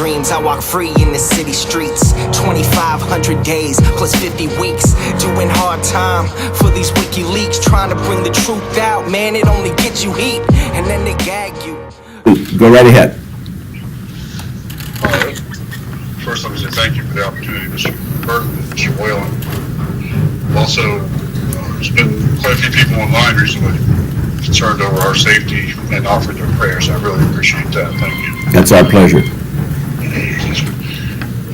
dreams. I walk free in the city streets. 2,500 days plus 50 weeks, doing hard time for these WikiLeaks, trying to bring the truth out. Man, it only gets you heat, and then they gag you. Go right ahead. All right. First, let me say thank you for the opportunity, Mr. Burton and Mr. Whalen. Also, there's been quite a few people online recently concerned over our safety and offered their prayers. I really appreciate that. Thank you. That's our pleasure.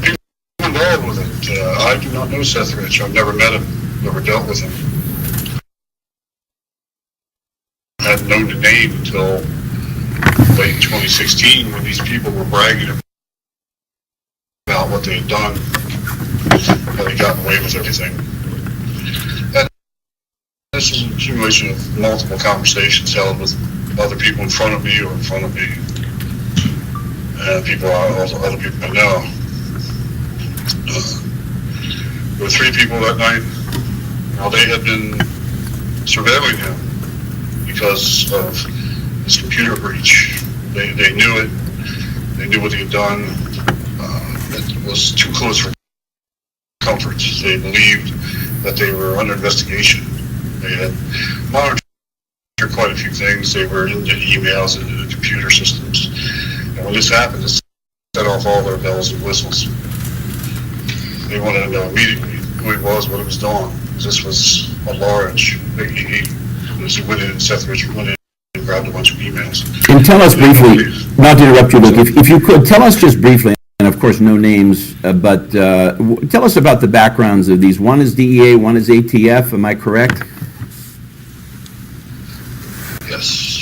People involved with it. I do not know Seth Rich. I've never met him, never dealt with him. I hadn't known the name until late 2016 when these people were bragging about what they had done, how they got away with everything. And this is an accumulation of multiple conversations held with other people in front of me or in front of me, and other people I know. There were 3 people that night. Now, they had been surveilling him because of his computer breach. They knew it. They knew what he had done. It was too close for comfort. They believed that they were under investigation. They had monitored quite a few things. They were into emails and into computer systems. And when this happened, it set off all their bells and whistles. They wanted to know immediately who he was, what he was doing. This was a large, he went in, Seth Rich went in and grabbed a bunch of emails. And tell us briefly, not to interrupt you, Luke, if you could, tell us just briefly, and of course no names, but tell us about the backgrounds of these. One is DEA, one is ATF, am I correct? Yes.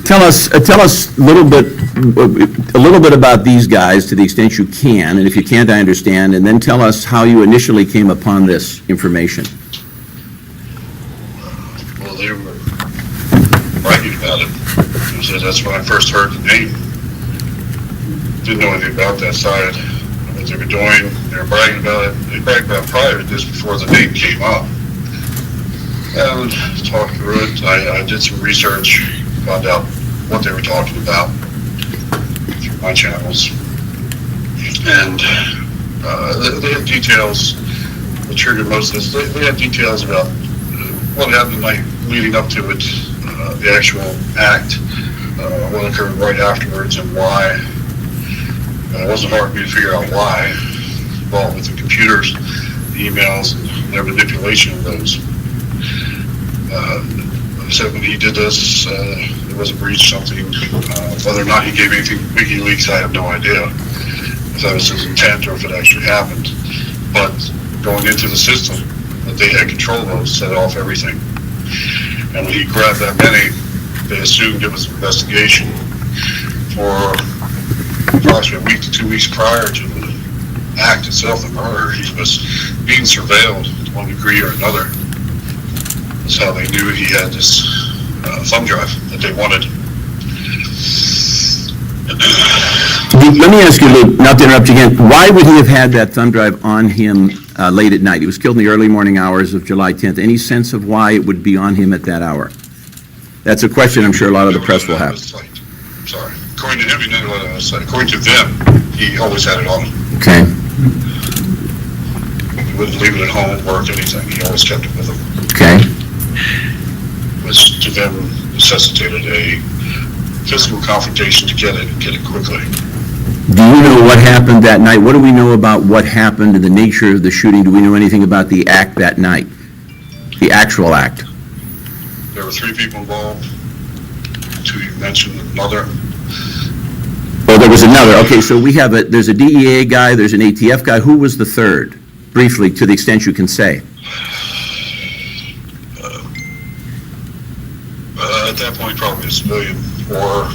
Tell us a little bit about these guys to the extent you can, and if you can't, I understand, and then tell us how you initially came upon this information. Well, they were bragging about it. So that's when I first heard the name. Didn't know anything about that side, what they were doing. They were bragging about it. They bragged about prior to this before the name came up. And talked through it. I did some research, found out what they were talking about through my channels. And they had details that triggered most of this. They had details about what happened the night leading up to it, the actual act, what occurred right afterwards, and why. It wasn't hard for me to figure out why, involved with the computers, the emails, and their manipulation of those. Like I said, when he did this, there was a breach, something. Whether or not he gave anything WikiLeaks, I have no idea. If that was his intent or if it actually happened. But going into the system that they had control of set off everything. And when he grabbed that many, they assumed it was an investigation. For approximately a week to 2 weeks prior to the act itself, the murder, he was being surveilled to one degree or another. That's how they knew he had this thumb drive that they wanted. Let me ask you, Luke, not to interrupt you again, why would he have had that thumb drive on him late at night? He was killed in the early morning hours of July 10th. Any sense of why it would be on him at that hour? That's a question I'm sure a lot of the press will have. Sorry. According to him, he didn't know what I was saying. According to them, he always had it on him. Okay. He wouldn't leave it at home, work, anything. He always kept it with him. Okay. Which to them necessitated a physical confrontation to get it quickly. Do you know what happened that night? What do we know about what happened and the nature of the shooting? Do we know anything about the act that night? The actual act? There were 3 people involved. 2 you mentioned, another. Oh, there was another. Okay, so there's a DEA guy, there's an ATF guy. Who was the third? Briefly, to the extent you can say. At that point, probably a civilian, or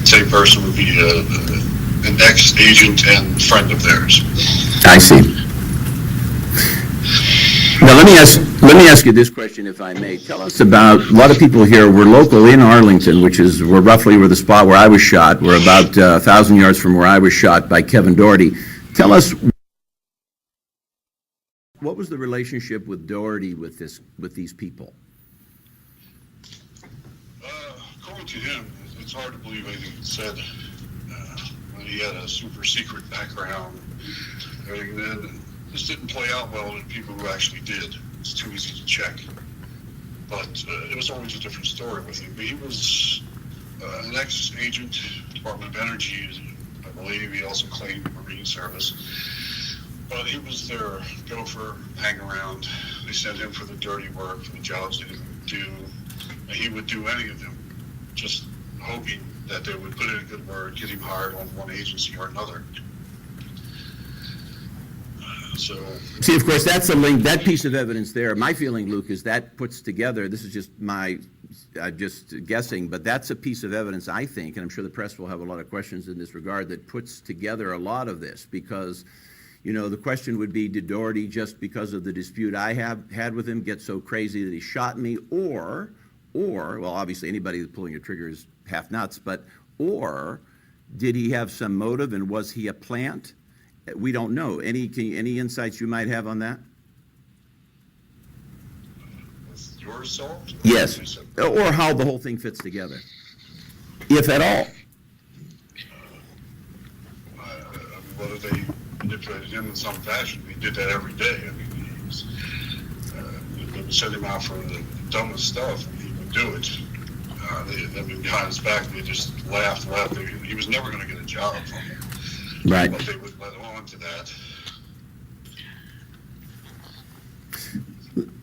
same person would be an ex-agent and friend of theirs. I see. Now, let me ask you this question, if I may. Tell us about, a lot of people here, we're local in Arlington, we're roughly where the spot where I was shot. We're about 1,000 yards from where I was shot by Kevin Doherty. Tell us, what was the relationship with Doherty with these people? According to him, it's hard to believe anything he said. When he had a super secret background. Everything then this didn't play out well to people who actually did. It's too easy to check. But it was always a different story with him. But he was an ex-agent, Department of Energy, I believe. He also claimed Marine Service. But he was their gopher, hang around. They sent him for the dirty work, for the jobs they didn't do. And he would do any of them, just hoping that they would put in a good word, get him hired on one agency or another. So, see, of course, that's a link, that piece of evidence there. My feeling, Luke, is that puts together, this is just my, just guessing, but that's a piece of evidence, I think, and I'm sure the press will have a lot of questions in this regard, that puts together a lot of this, because, you know, the question would be, did Doherty, just because of the dispute I had with him, get so crazy that he shot me, or, well, obviously anybody that's pulling a trigger is half nuts, but, or did he have some motive, and was he a plant? We don't know. Any insights you might have on that? was yours solved? Yes. Or how the whole thing fits together, if at all. Whether they manipulated him in some fashion, he did that every day. I mean, they would send him out for the dumbest stuff, and he would do it. Behind his back, they just laughed. He was never going to get a job from them. Right. But they would let on to that.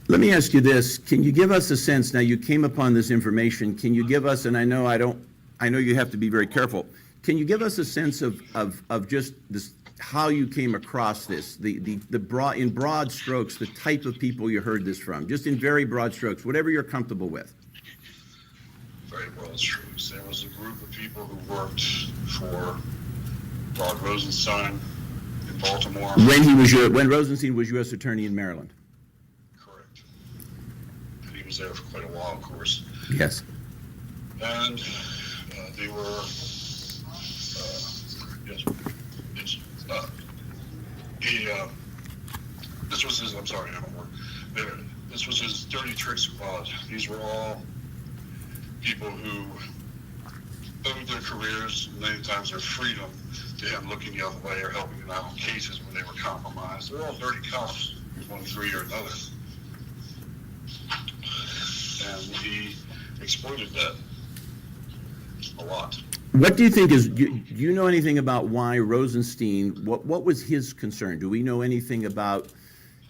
Let me ask you this. Can you give us a sense, now you came upon this information, can you give us, and I know you have to be very careful, can you give us a sense of just this, how you came across this, in broad strokes, the type of people you heard this from, just in very broad strokes, whatever you're comfortable with? Very broad strokes. There was a group of people who worked for Rod Rosenstein in Baltimore. When Rosenstein was U.S. Attorney in Maryland. Correct. And he was there for quite a while, of course. Yes. And they were, this was his, I'm sorry, I don't work. This was his dirty trick squad. These were all people who owed their careers, many times their freedom, to him looking the other way or helping them out in cases when they were compromised. They're all dirty cops, one degree or another. And he exploited that a lot. What do you think is, do you know anything about why Rosenstein, what was his concern? Do we know anything about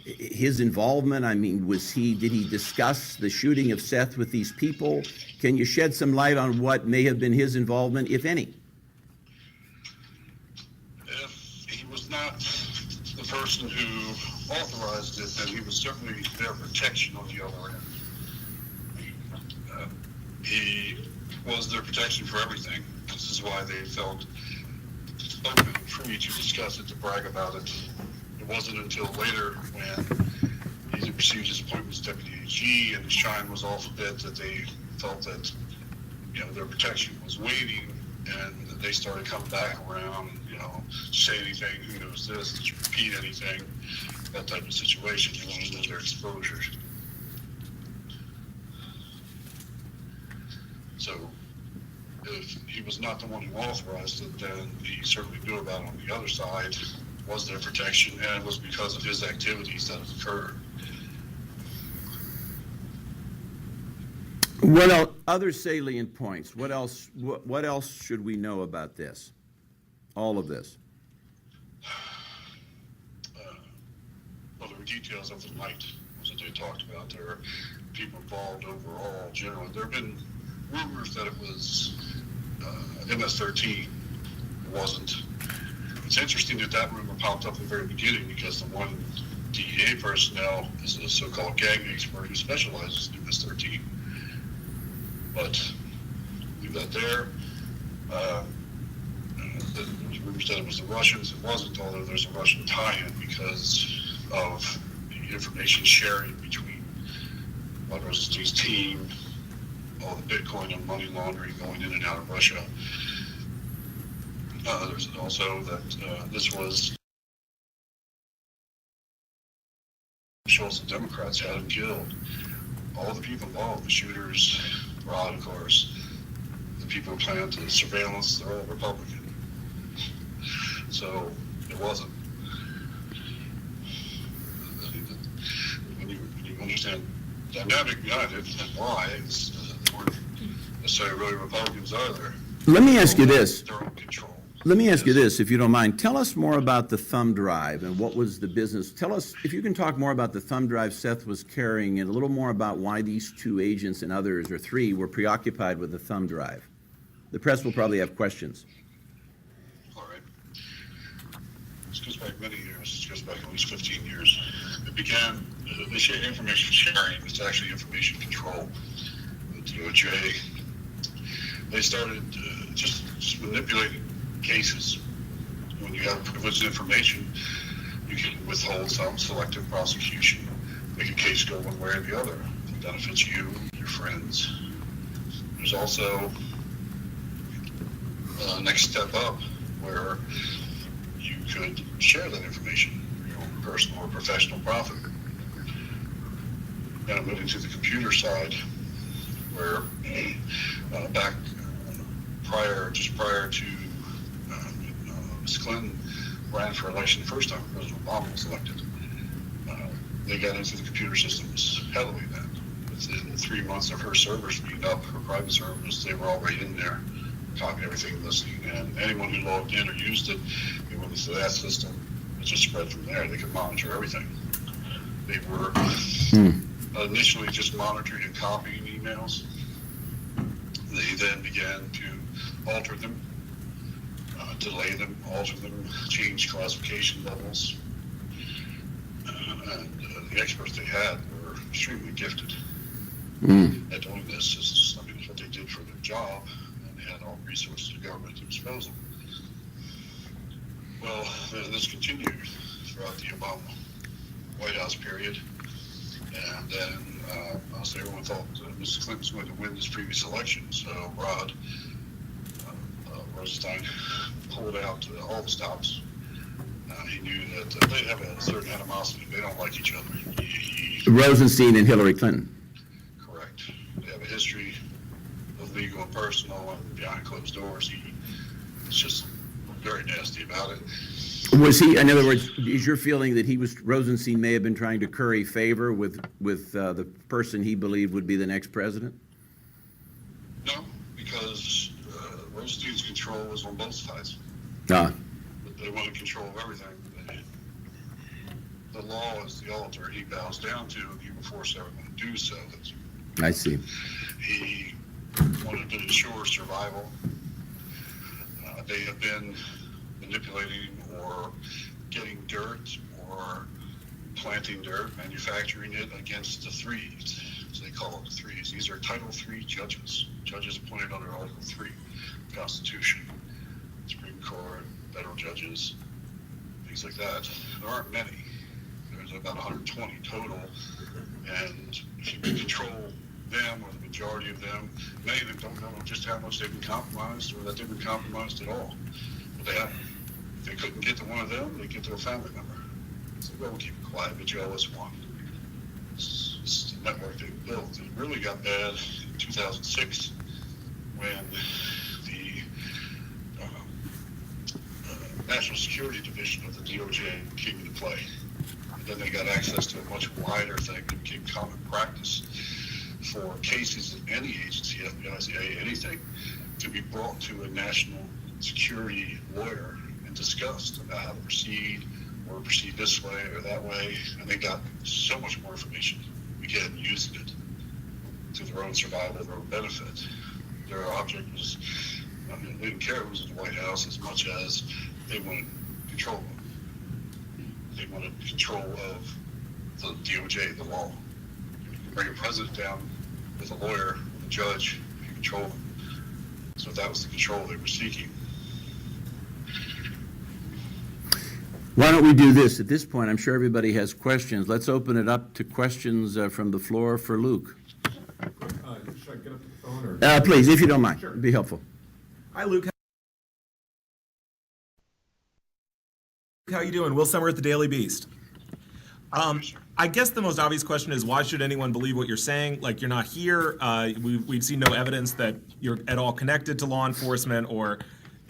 his involvement? I mean, did he discuss the shooting of Seth with these people? Can you shed some light on what may have been his involvement, if any? If he was not the person who authorized it, then he was certainly their protection on the other end. He was their protection for everything. This is why they felt open and free to discuss it, to brag about it. It wasn't until later when he received his appointment as deputy AG and his shine was off a bit that they felt that, you know, their protection was waning, and they started coming back around, you know, say anything, who knows this, did you repeat anything, that type of situation. They wanted to know their exposure. So if he was not the one who authorized it, then he certainly knew about it on the other side, was their protection, and it was because of his activities that it occurred. What else, other salient points? What else should we know about this? All of this? Well, there were details of the night that they talked about. There were people involved overall, generally. There have been rumors that it was MS-13. It wasn't. It's interesting that rumor popped up in the very beginning, because the one DEA personnel is a so-called gang expert who specializes in MS-13. But leave that there. There was rumors that it was the Russians. It wasn't, although there's a Russian tie-in because of the information sharing between Rod Rosenstein's team, all the Bitcoin and money laundering going in and out of Russia. There's also that this was Schultz and Democrats had him killed. All the people involved, the shooters, Rod, of course, the people who planned the surveillance, they're all Republican. So it wasn't. When you understand the dynamic behind it and why, they weren't necessarily really Republicans either. Let me ask you this. Their own control. Let me ask you this, if you don't mind. Tell us more about the thumb drive and what was the business. Tell us, if you can talk more about the thumb drive Seth was carrying and a little more about why these two agents and others, or three, were preoccupied with the thumb drive. The press will probably have questions. All right. This goes back many years. This goes back at least 15 years. It began, they say information sharing. It's actually information control. The DOJ, they started just manipulating cases. When you have privileged information, you can withhold some selective prosecution, make a case go one way or the other. It benefits you, your friends. There's also next step up where you could share that information for your own personal or professional profit. Now moving to the computer side, where back prior to Ms. Clinton ran for election the first time President Obama was elected, they got into the computer systems heavily then. Within 3 months of her servers being up, her private servers, they were already in there, copying everything, listening, and anyone who logged in or used it, they went into that system. It just spread from there. They could monitor everything. They were initially just monitoring and copying emails. They then began to alter them, delay them, alter them, change classification levels. And the experts they had were extremely gifted at doing this. It's what they did for their job, and they had all resources of government to disposal. Well, this continued throughout the Obama White House period. And then, so everyone thought Mrs. Clinton was going to win this previous election. So Rod Rosenstein pulled out all the stops. He knew that they have a certain animosity. They don't like each other. Rosenstein and Hillary Clinton. Correct. They have a history of legal and personal and behind closed doors. He's just very nasty about it. Was he, in other words, is your feeling that Rosenstein may have been trying to curry favor with the person he believed would be the next president? No, because Rosenstein's control was on both sides. They wanted control of everything. The law is the altar he bows down to, and he will force everyone to do so. I see. He wanted to ensure survival. They have been manipulating or getting dirt or planting dirt, manufacturing it against the threes, as they call it, the threes. These are Title III judges appointed under Article III Constitution, Supreme Court, federal judges, things like that. There aren't many. There's about 120 total, and if you can control them, or the majority of them, many of them don't know just how much they've been compromised or that they've been compromised at all. But they haven't. If they couldn't get to one of them, they get to a family member. So, well, we'll keep it quiet, but you owe us one. It's the network they built. It really got bad in 2006 when the National Security Division of the DOJ came into play. And then they got access to a much wider thing that became common practice for cases in any agency, FBI, CIA, anything, to be brought to a national security lawyer and discussed about how to proceed, or proceed this way or that way. And they got so much more information, began using it to their own survival, their own benefit. Their object was, they didn't care who was in the White House as much as they wanted control of them. They wanted control of the DOJ, the law. You can bring a president down with a lawyer, with a judge, you can control them. So that was the control they were seeking. Why don't we do this? At this point, I'm sure everybody has questions. Let's open it up to questions from the floor for Luke. Should I get up to the phone? Or? Please, if you don't mind. Sure. It'd be helpful. Hi, Luke. How you doing? Will Summer at the Daily Beast. I guess the most obvious question is, why should anyone believe what you're saying? Like, you're not here. We've seen no evidence that you're at all connected to law enforcement or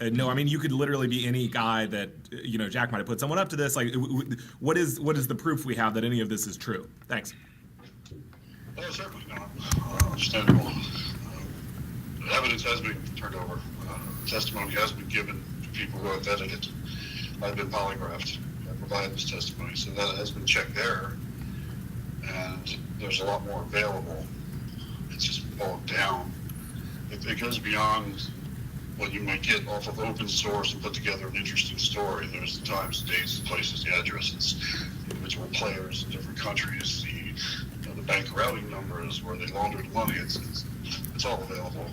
No, I mean, you could literally be any guy that, Jack might have put someone up to this. Like, what is the proof we have that any of this is true? Thanks. Well, certainly not. Understandable. Evidence has been turned over. Testimony has been given to people who have vetted it. I've been polygraphed. I provided this testimony, so that has been checked there. And there's a lot more available. It's just bogged down. It goes beyond what you might get off of open source and put together an interesting story. There's the times, the dates, the places, the addresses, the individual players in different countries, the bank routing numbers, where they laundered money. It's all available.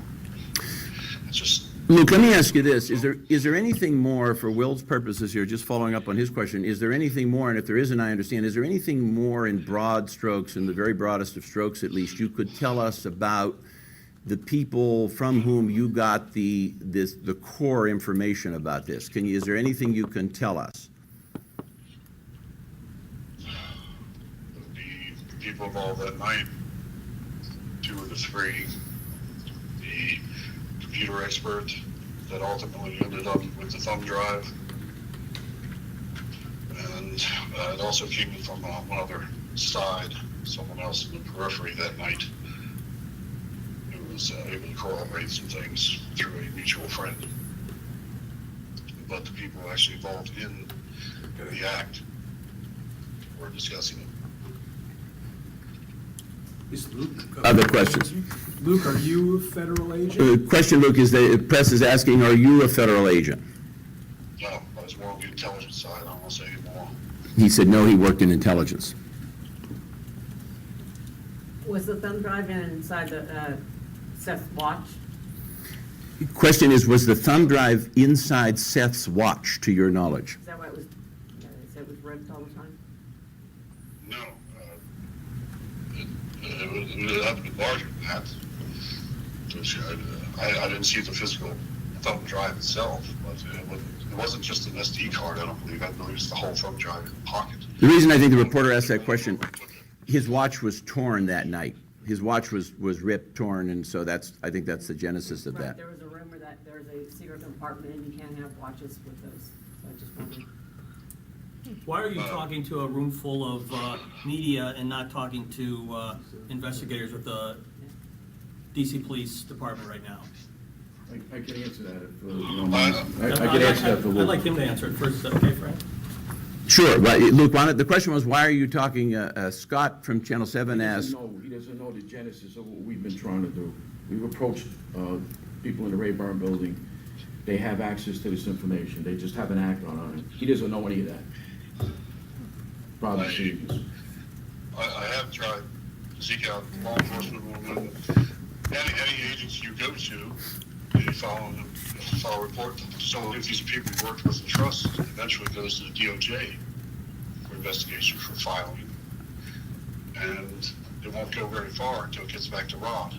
It's just. Luke, let me ask you this. Is there anything more, for Will's purposes here, just following up on his question, is there anything more, and if there isn't, I understand, is there anything more in broad strokes, in the very broadest of strokes at least, you could tell us about the people from whom you got the core information about this? Is there anything you can tell us? The people involved that night, 2 of the 3, the computer expert that ultimately ended up with the thumb drive, and it also came in from one other side, someone else in the periphery that night, who was able to corroborate some things through a mutual friend. But the people actually involved in the act were discussing it. Is Luke, Other questions? Luke, are you a federal agent? The question, Luke, is the press is asking, are you a federal agent? No, I was more on the intelligence side. I don't want to say anymore. He said no, he worked in intelligence. Was the thumb drive inside the Seth's watch? The question is, was the thumb drive inside Seth's watch, to your knowledge? Is that why it was, they said it was ripped all the time? No. It had to be larger than that. I didn't see the physical thumb drive itself, but it wasn't just an SD card, I don't believe. I believe it's the whole thumb drive in the pocket. The reason I think the reporter asked that question, his watch was torn that night. His watch was ripped, torn, and so I think that's the genesis of Right, that. there was a rumor that there's a secret compartment and you can't have watches with those, so I just wondered. Why are you talking to a room full of media and not talking to investigators with the DC Police Department right now? I can answer that if you don't mind. I can answer that for Luke. I'd like him to answer it first. Is that okay, Frank? Sure. Well, Luke, the question was, why are you talking? Scott from Channel 7 asked. He doesn't know the genesis of what we've been trying to do. We've approached people in the Ray Barn building. They have access to this information. They just haven't acted on it. He doesn't know any of that. Probably serious. I have tried to seek out law enforcement when any agency you go to, they file a report to someone if these people you worked with and trust, eventually goes to the DOJ for investigation, for filing. And it won't go very far until it gets back to Rod. It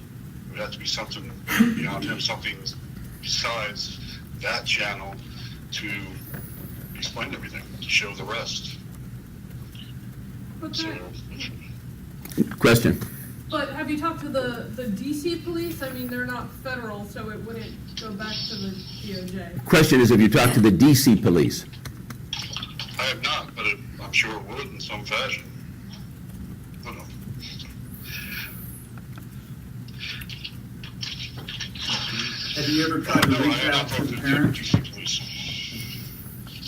would have to be something beyond him, something besides that channel to explain everything, to show the rest. But, So, Question. but have you talked to the DC police? I mean, they're not federal, so it wouldn't go back to the DOJ. Question is, have you talked to the DC police? I have not, but I'm sure it would in some fashion. I don't know. Have you ever tried to No, I reach have out not to talked the to the parents? DC police.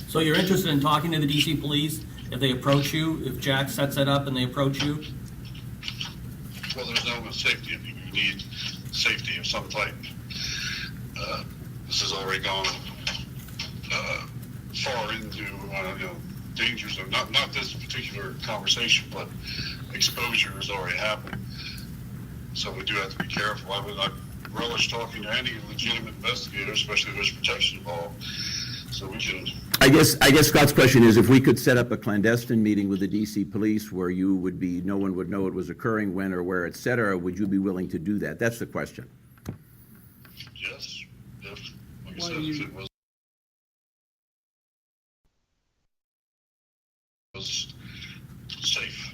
So you're interested in talking to the DC Police if they approach you, if Jack sets it up and they approach you? Well, there's no safety. You need safety of some type. This has already gone far into dangers of not this particular conversation, but exposure has already happened. So we do have to be careful. I would not relish talking to any legitimate investigator, especially if there's protection involved. So we can. I guess Scott's question is, if we could set up a clandestine meeting with the DC police where you would be, no one would know it was occurring, when or where, et cetera, would you be willing to do that? That's the question. Yes. If, like I said, if it was safe.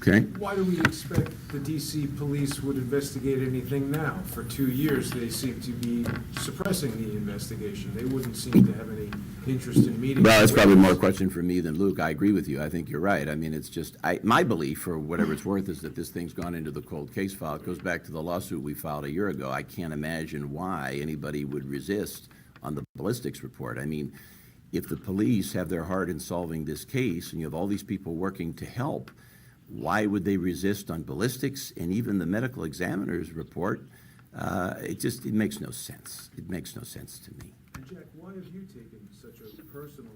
Okay? Why do we expect the DC police would investigate anything now? For 2 years, they seem to be suppressing the investigation. They wouldn't seem to have any interest in meeting. Well, that's probably more a question for me than Luke. I agree with you. I think you're right. I mean, it's just, my belief, for whatever it's worth, is that this thing's gone into the cold case file. It goes back to the lawsuit we filed a year ago. I can't imagine why anybody would resist on the ballistics report. I mean, if the police have their heart in solving this case, and you have all these people working to help, why would they resist on ballistics and even the medical examiner's report? It makes no sense. It makes no sense to me. And Jack, why have you taken such a personal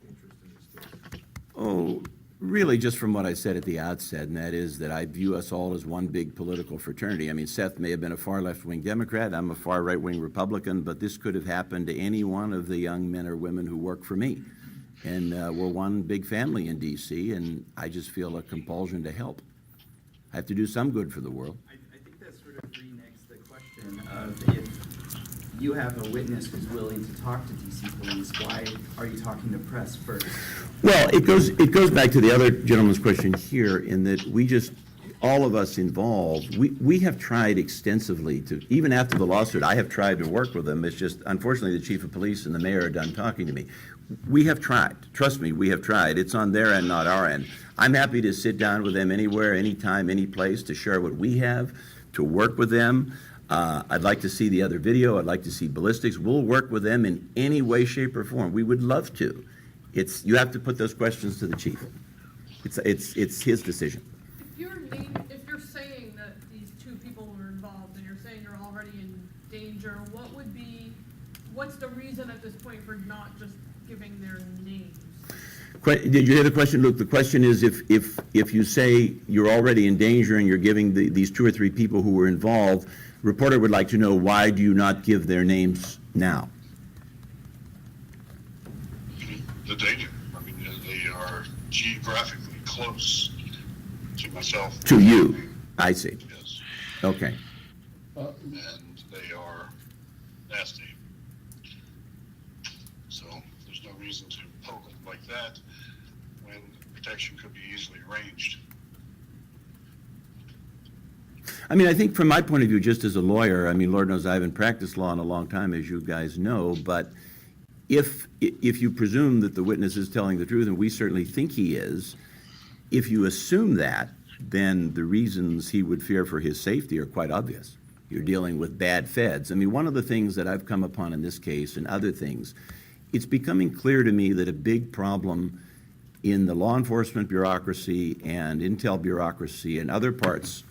interest in this case? Oh, really, just from what I said at the outset, and that is that I view us all as one big political fraternity. I mean, Seth may have been a far left-wing Democrat, I'm a far right-wing Republican, but this could have happened to any one of the young men or women who work for me. And we're one big family in D.C., and I just feel a compulsion to help. I have to do some good for the world. I think that sort of reneged the question of if you have a witness who's willing to talk to DC police, why are you talking to press first? Well, it goes back to the other gentleman's question here, in that all of us involved, we have tried extensively to, even after the lawsuit, I have tried to work with them. It's just, unfortunately, the chief of police and the mayor are done talking to me. We have tried. Trust me, we have tried. It's on their end, not our end. I'm happy to sit down with them anywhere, anytime, any place, to share what we have, to work with them. I'd like to see the other video. I'd like to see ballistics. We'll work with them in any way, shape, or form. We would love to. You have to put those questions to the chief. It's his decision. If you're saying that these two people were involved and you're saying you're already in danger, what's the reason at this point for not just giving their names? Did you hear the question, Luke? The question is, if you say you're already in danger and you're giving these 2 or 3 people who were involved, the reporter would like to know, why do you not give their names now? The danger. I mean, they are geographically close to myself. To you. I see. Yes. Okay. And they are nasty. So there's no reason to poke them like that when protection could be easily arranged. I mean, I think from my point of view, just as a lawyer, I mean, Lord knows I haven't practiced law in a long time, as you guys know, but if you presume that the witness is telling the truth, and we certainly think he is, if you assume that, then the reasons he would fear for his safety are quite obvious. You're dealing with bad feds. I mean, one of the things that I've come upon in this case and other things, it's becoming clear to me that a big problem in the law enforcement bureaucracy and intel bureaucracy and other parts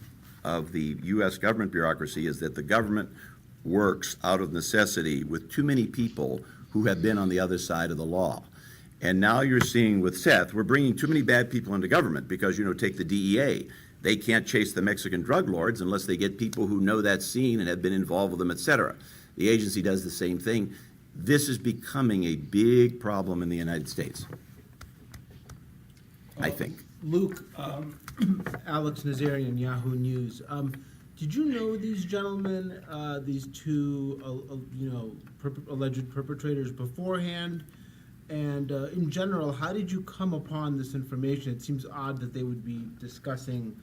of the U.S. government bureaucracy is that the government works out of necessity with too many people who have been on the other side of the law. And now you're seeing with Seth, we're bringing too many bad people into government because, take the DEA. They can't chase the Mexican drug lords unless they get people who know that scene and have been involved with them, et cetera. The agency does the same thing. This is becoming a big problem in the United States, I think. Luke, Alex Nazarian, Yahoo News. Did you know these gentlemen, these two, alleged perpetrators beforehand? And in general, how did you come upon this information? It seems odd that they would be discussing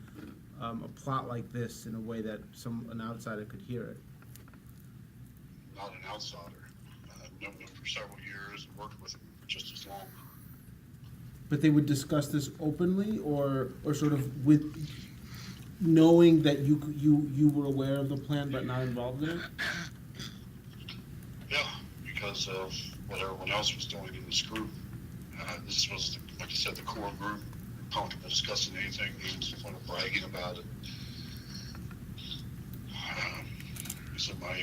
a plot like this in a way that an outsider could hear it. Not an outsider. I've known them for several years and worked with them just as long. But they would discuss this openly, or sort of with knowing that you were aware of the plan but not involved in it? Yeah, because of what everyone else was doing in this group. This was, like I said, the core group. Comfortable discussing anything, even sort of bragging about it. So my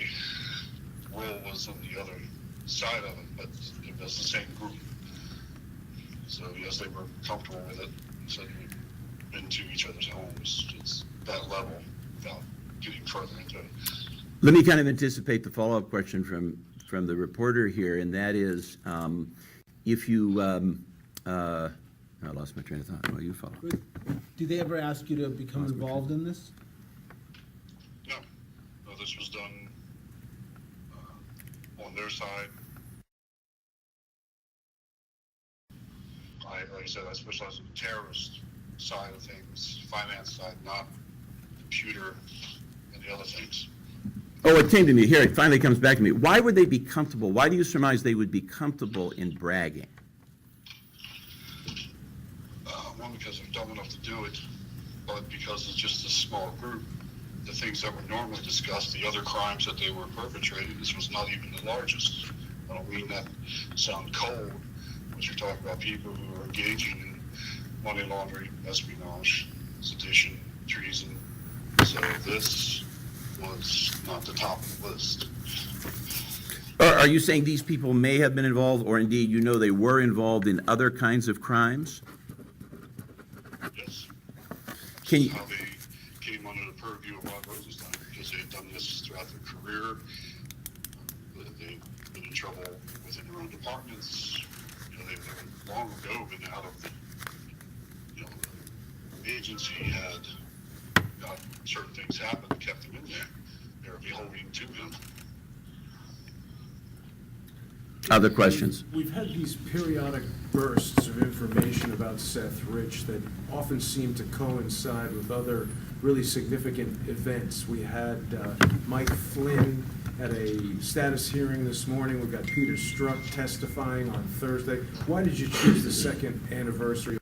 role was on the other side of it, but it was the same group. So yes, they were comfortable with it. So we've been to each other's homes. It's that level without getting further into it. Let me kind of anticipate the follow-up question from the reporter here, and that is, if you, I lost my train of thought. Well, you follow. Do they ever ask you to become involved in this? No, this was done on their side. Like I said, I specialize in terrorist side of things, finance side, not computer and the other things. Oh, it came to me. Here, it finally comes back to me. Why would they be comfortable? Why do you surmise they would be comfortable in bragging? One, because they're dumb enough to do it, but because it's just a small group. The things that were normally discussed, the other crimes that they were perpetrating, this was not even the largest. I don't mean that sound cold, but you're talking about people who are engaging in money laundering, espionage, sedition, treason. So this was not the top of the list. Are you saying these people may have been involved, or indeed you know they were involved in other kinds of crimes? Yes. Can you, How they came under the purview of Rod Rosenstein, because they had done this throughout their career. They've been in trouble within their own departments. You know, they've long ago been out of the, you know, the agency had got certain things happen and kept them in there. They were beholden to him. other questions? We've had these periodic bursts of information about Seth Rich that often seem to coincide with other really significant events. We had Mike Flynn at a status hearing this morning. We've got Peter Strzok testifying on Thursday. Why did you choose the second anniversary?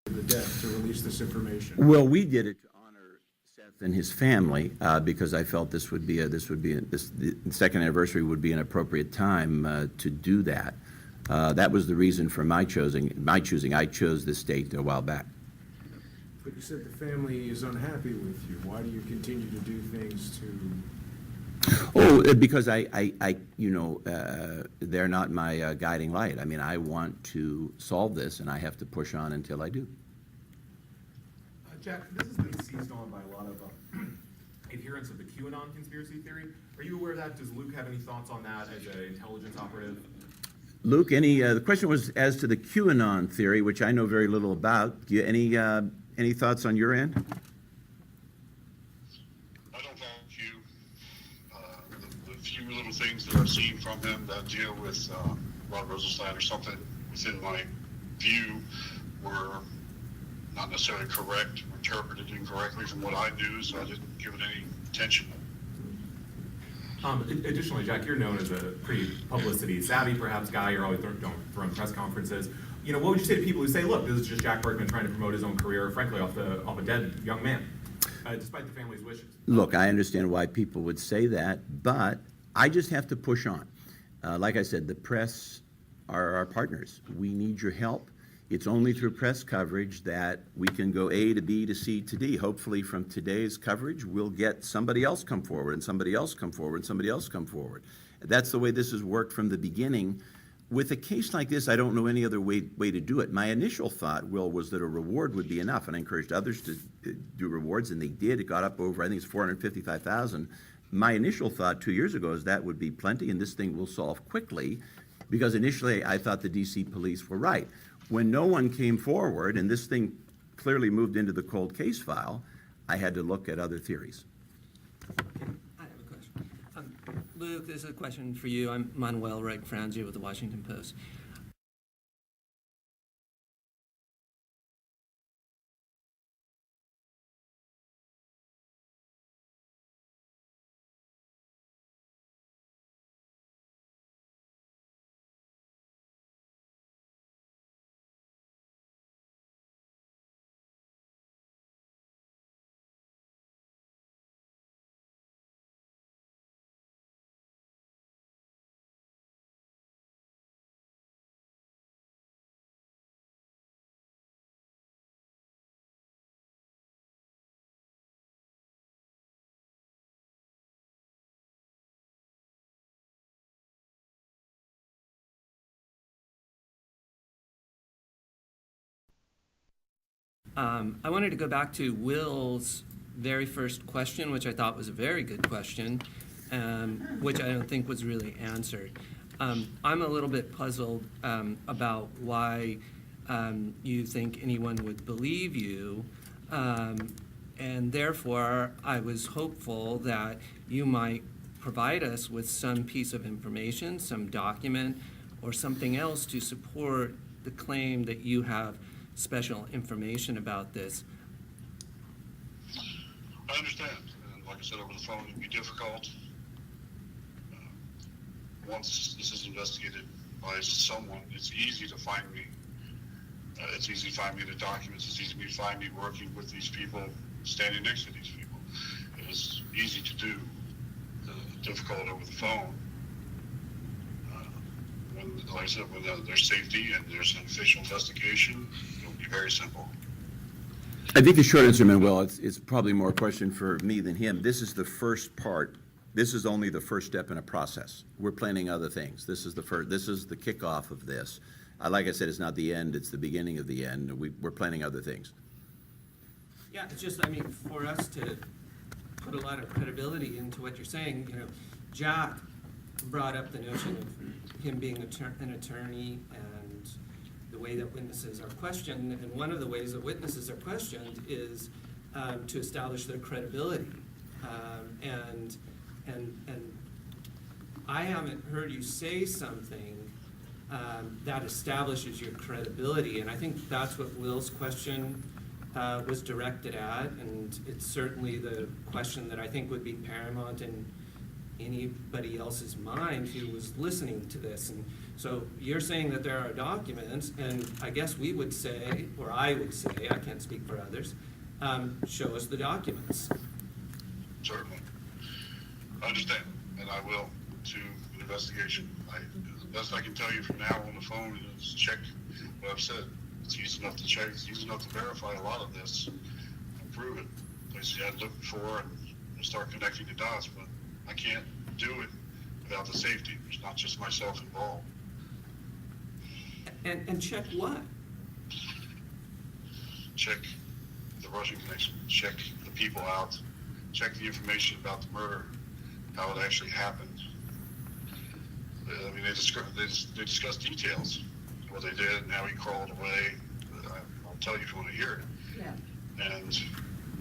The death to release this information? Well, we did it to honor Seth and his family because I felt the second anniversary would be an appropriate time to do that. That was the reason for my choosing. I chose this date a while back. But you said the family is unhappy with you. Why do you continue to do things to? Oh, because they're not my guiding light. I mean, I want to solve this, and I have to push on until I do. Jack, this has been seized on by a lot of adherents of the QAnon conspiracy theory. Are you aware of that? Does Luke have any thoughts on that as an intelligence operative? Luke, the question was as to the QAnon theory, which I know very little about. Do you, any thoughts on your end? I don't have the few little things that I've seen from him that deal with Rod Rosenstein or something within my view were not necessarily correct, or interpreted incorrectly from what I knew, so I didn't give it any attention. Additionally, Jack, you're known as a pretty publicity savvy, perhaps, guy. You're always throwing press conferences. You know, what would you say to people who say, "Look, this is just Jack Berkman trying to promote his own career, frankly, off a dead young man, despite the family's wishes"? Look, I understand why people would say that, but I just have to push on. Like I said, the press are our partners. We need your help. It's only through press coverage that we can go A to B to C to D. Hopefully from today's coverage, we'll get somebody else come forward and somebody else come forward and somebody else come forward. That's the way this has worked from the beginning. With a case like this, I don't know any other way to do it. My initial thought, Will, was that a reward would be enough, and I encouraged others to do rewards, and they did. It got up over, I think it's $455,000. My initial thought 2 years ago is that would be plenty, and this thing will solve quickly, because initially I thought the DC police were right. When no one came forward, and this thing clearly moved into the cold case file, I had to look at other theories. I have a question. Luke, this is a question for you. I'm Manuel Reg-Franzi with the Washington Post. I wanted to go back to Will's very first question, which I thought was a very good question, which I don't think was really answered. I'm a little bit puzzled about why you think anyone would believe you, and therefore I was hopeful that you might provide us with some piece of information, some document, or something else to support the claim that you have special information about this. I understand, and like I said over the phone, it'd be difficult. Once this is investigated by someone, it's easy to find me. It's easy to find me the documents. It's easy to find me working with these people, standing next to these people. It is easy to do. Difficult over the phone. When, like I said, when there's safety and there's an official investigation, it'll be very simple. I think the short answer, Manuel, it's probably more a question for me than him. This is the first part. This is only the first step in a process. We're planning other things. This is the kickoff of this. Like I said, it's not the end, it's the beginning of the end. We're planning other things. Yeah, it's just, I mean, for us to put a lot of credibility into what you're saying, you know, Jack brought up the notion of him being an attorney and the way that witnesses are questioned, and one of the ways that witnesses are questioned is to establish their credibility. And I haven't heard you say something that establishes your credibility, and I think that's what Will's question was directed at, and it's certainly the question that I think would be paramount in anybody else's mind who was listening to this. And so you're saying that there are documents, and I guess we would say, or I would say, I can't speak for others, show us the documents. Certainly. I understand, and I will to the investigation. The best I can tell you from now on the phone is check what I've said. It's easy enough to check, it's easy enough to verify a lot of this and prove it. Places you had to look before and start connecting the dots, but I can't do it without the safety. There's not just myself involved. And check what? Check the Russian connection, check the people out, check the information about the murder, how it actually happened. I mean, they discuss details, what they did and how he crawled away. I'll tell you if you want to hear it. Yeah. And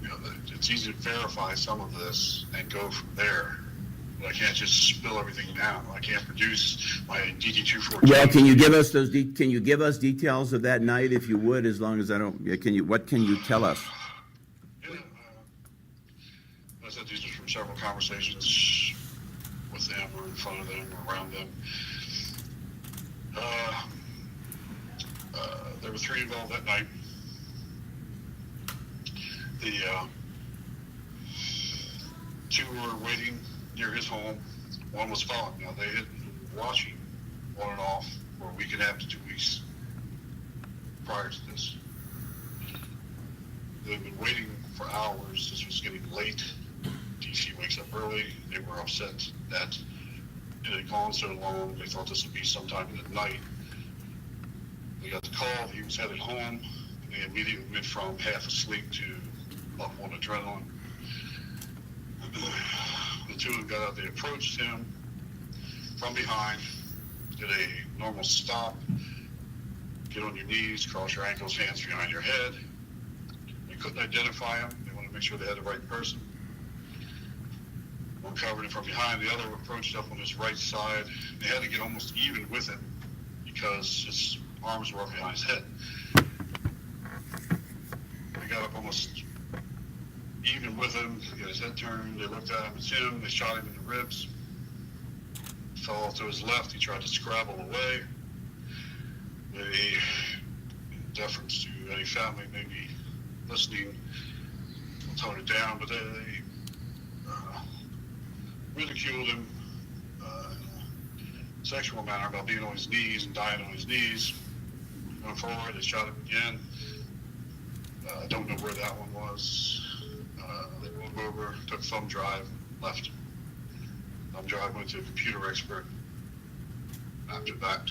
you know, it's easy to verify some of this and go from there. But I can't just spill everything down. I can't produce my DD-214. Well, can you give us can you give us details of that night, if you would, as long as I don't, what can you tell us? Yeah, I said these are from several conversations with them or in front of them or around them. There were 3 involved that night. The 2 were waiting near his home. 1 was following. Now, they had been watching on and off for a week and a half to 2 weeks prior to this. They've been waiting for hours. This was getting late. DC wakes up early. They were upset that it had gone so long. They thought this would be sometime in the night. They got the call. He was headed home. And they immediately went from half asleep to up on adrenaline. The 2 of them got out. They approached him from behind, did a normal stop, get on your knees, cross your ankles, hands behind your head. They couldn't identify him. They wanted to make sure they had the right person. One covered him from behind. The other approached up on his right side. They had to get almost even with him because his arms were up behind his head. They got up almost even with him. He got his head turned. They looked at him. It's him. They shot him in the ribs. Fell off to his left. He tried to scrabble away. They, in deference to any family maybe listening, will tone it down, but they ridiculed him in a sexual manner about being on his knees and dying on his knees. Going forward, they shot him again. I don't know where that one was. They moved over, took thumb drive, left. Thumb drive went to a computer expert. After that,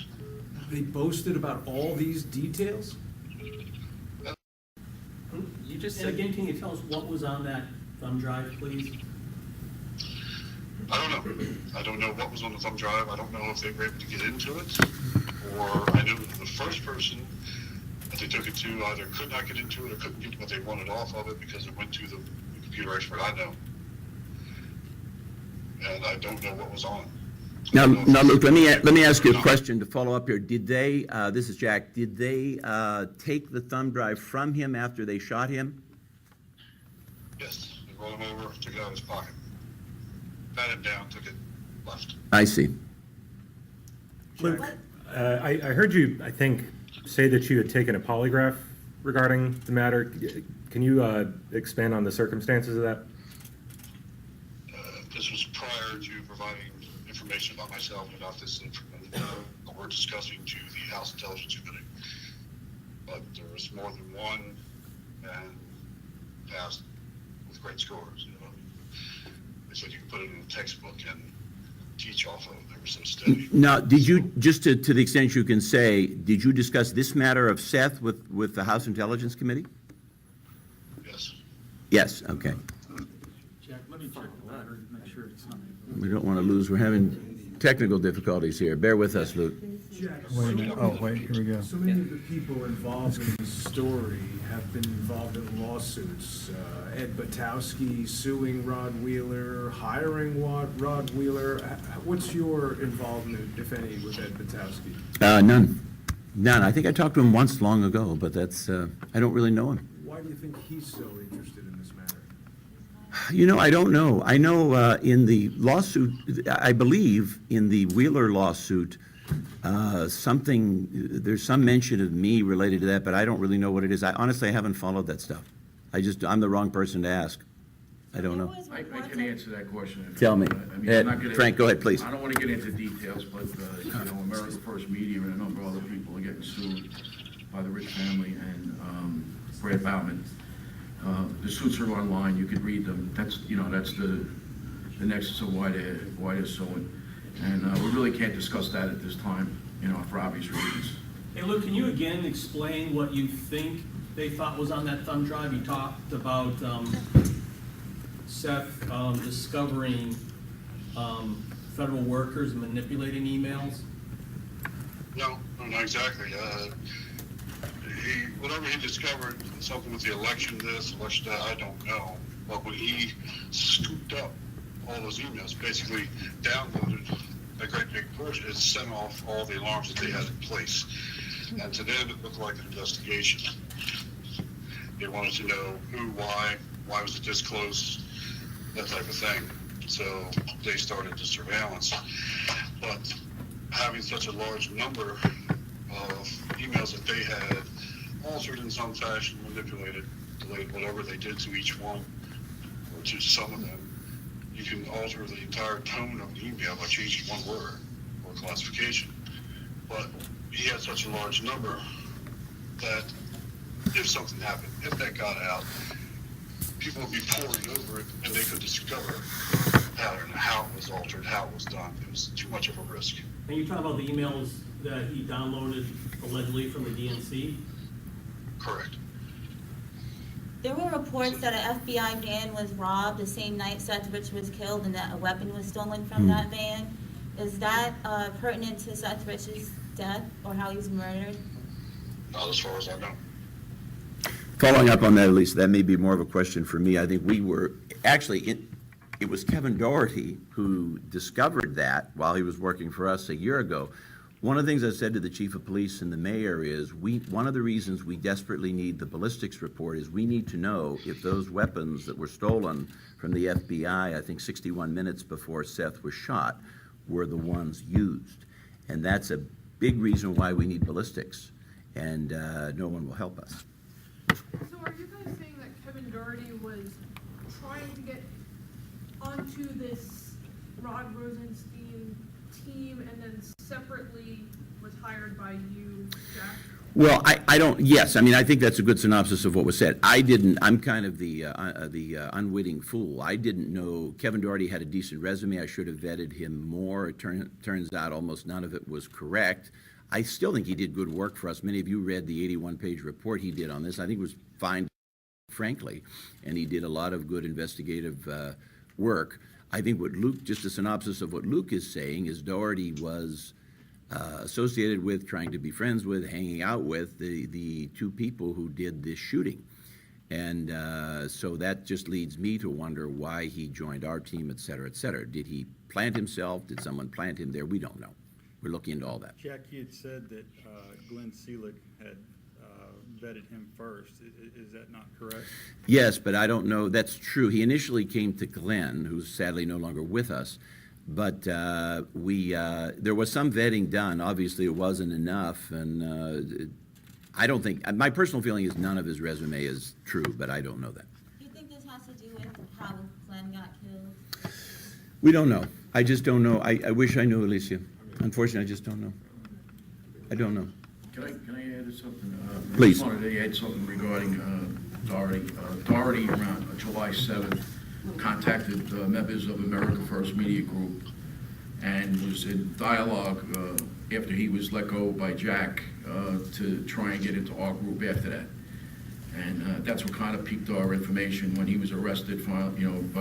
They boasted about all these details? just And said. again, can you tell us what was on that thumb drive, please? I don't know. I don't know what was on the thumb drive. I don't know if they were able to get into it, or I know the first person that they took it to either could not get into it or couldn't get what they wanted off of it because it went to the computer expert I know. And I don't know what was on it. Now, Luke, let me ask you a question to follow up here. Did they, this is Jack, did they take the thumb drive from him after they shot him? Yes, they rolled him over, took it out of his pocket. Pat him down, took it, left. I see. Luke, I heard you, I think, say that you had taken a polygraph regarding the matter. Can you expand on the circumstances of that? This was prior to providing information about myself and about this what we're discussing to the House Intelligence Committee. But there was more than one and passed with great scores. You know, they said you can put it in a textbook and teach off of. They were so steady. Now, did you, just to the extent you can say, did you discuss this matter of Seth with the House Intelligence Committee? Yes. Yes, okay. Jack, let me check the letter, make sure it's not. We don't want to lose, we're having technical difficulties here. Bear with us, Luke. Jack, Wait a minute. Oh, wait, here we go. so many of the people involved in this story have been involved in lawsuits. Ed Batowski suing Rod Wheeler, hiring Rod Wheeler. What's your involvement, if any, with Ed Batowski? None. None. I think I talked to him once long ago, but that's, I don't really know him. Why do you think he's so interested in this matter? You know, I don't know. I know in the lawsuit, I believe in the Wheeler lawsuit, there's some mention of me related to that, but I don't really know what it is. I honestly haven't followed that stuff. I'm the wrong person to ask. I don't know. I can answer that question. Tell me. I mean, I'm not gonna- Frank, go ahead, please. I don't want to get into details, but, you know, America First Media and a number of other people are getting sued by the Rich family and Brad Bauman. The suits are online, you can read them. That's, you know, that's the nexus of why they're suing. And we really can't discuss that at this time, you know, for obvious reasons. Hey, Luke, can you again explain what you think they thought was on that thumb drive? You talked about Seth discovering federal workers manipulating emails. No, not exactly. Whatever he discovered, something with the election this, election that, I don't know. But when he scooped up all those emails, basically downloaded a great big portion, it sent off all the alarms that they had in place. And to them, it looked like an investigation. They wanted to know who, why was it this close, that type of thing. So they started the surveillance. But having such a large number of emails that they had, altered in some fashion, manipulated, delayed, whatever they did to each one, or to some of them, you can alter the entire tone of an email by changing one word or classification. But he had such a large number that if something happened, if that got out, people would be poring over it and they could discover the pattern, how it was altered, how it was done. It was too much of a risk. And you're talking about the emails that he downloaded allegedly from the DNC? Correct. There were reports that an FBI van was robbed the same night Seth Rich was killed and that a weapon was stolen from that van. Is that pertinent to Seth Rich's death or how he's murdered? Not as far as I know. Following up on that, Elisa, that may be more of a question for me. I think we were, actually, it was Kevin Doherty who discovered that while he was working for us a year ago. One of the things I said to the chief of police and the mayor is, one of the reasons we desperately need the ballistics report is we need to know if those weapons that were stolen from the FBI, I think 61 minutes before Seth was shot, were the ones used. And that's a big reason why we need ballistics, and no one will help us. So are you guys saying that Kevin Doherty was trying to get onto this Rod Rosenstein team and then separately was hired by you, Jack? Well, I don't, yes, I mean, I think that's a good synopsis of what was said. I'm kind of the unwitting fool. I didn't know Kevin Doherty had a decent resume. I should have vetted him more. It turns out almost none of it was correct. I still think he did good work for us. Many of you read the 81-page report he did on this. I think it was fine frankly, and he did a lot of good investigative work. I think what Luke, just a synopsis of what Luke is saying, is Doherty was associated with, trying to be friends with, hanging out with the two people who did this shooting. And so that just leads me to wonder why he joined our team, et cetera, et cetera. Did he plant himself? Did someone plant him there? We don't know. We're looking into all that. Jack, you had said that Glenn Seelig had vetted him first. Is that not correct? Yes, but I don't know. That's true. He initially came to Glenn, who's sadly no longer with us. But there was some vetting done. Obviously, it wasn't enough, and I don't think, my personal feeling is none of his resume is true, but I don't know that. Do you think this has to do with how Glenn got killed? We don't know. I just don't know. I wish I knew, Alicia. Unfortunately, I just don't know. I don't know. Can I add something? Please. I wanted to add something regarding Doherty. Doherty, around July 7th, contacted members of America First Media Group and was in dialogue after he was let go by Jack to try and get into our group after that. And that's what kind of piqued our information when he was arrested, by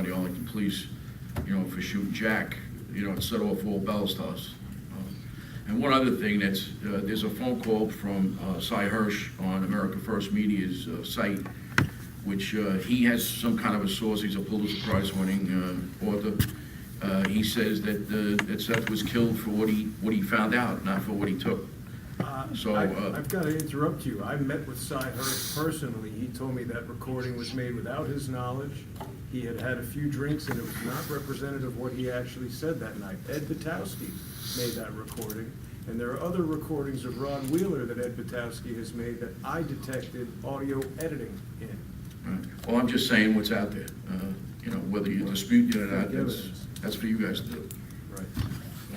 the Arlington police, for shooting Jack. It set off all bells to us. And one other thing, there's a phone call from Cy Hirsch on America First Media's site, which he has some kind of a source. He's a Pulitzer Prize-winning author. He says that Seth was killed for what he found out, not for what he took. I've got to interrupt you. I met with Cy Hirsch personally. He told me that recording was made without his knowledge. He had had a few drinks, and it was not representative of what he actually said that night. Ed Butowski made that recording, and there are other recordings of Ron Wheeler that Ed Butowski has made that I detected audio editing in. Right. Well, I'm just saying what's out there. Whether you dispute it or not, that's for you guys to do. Right.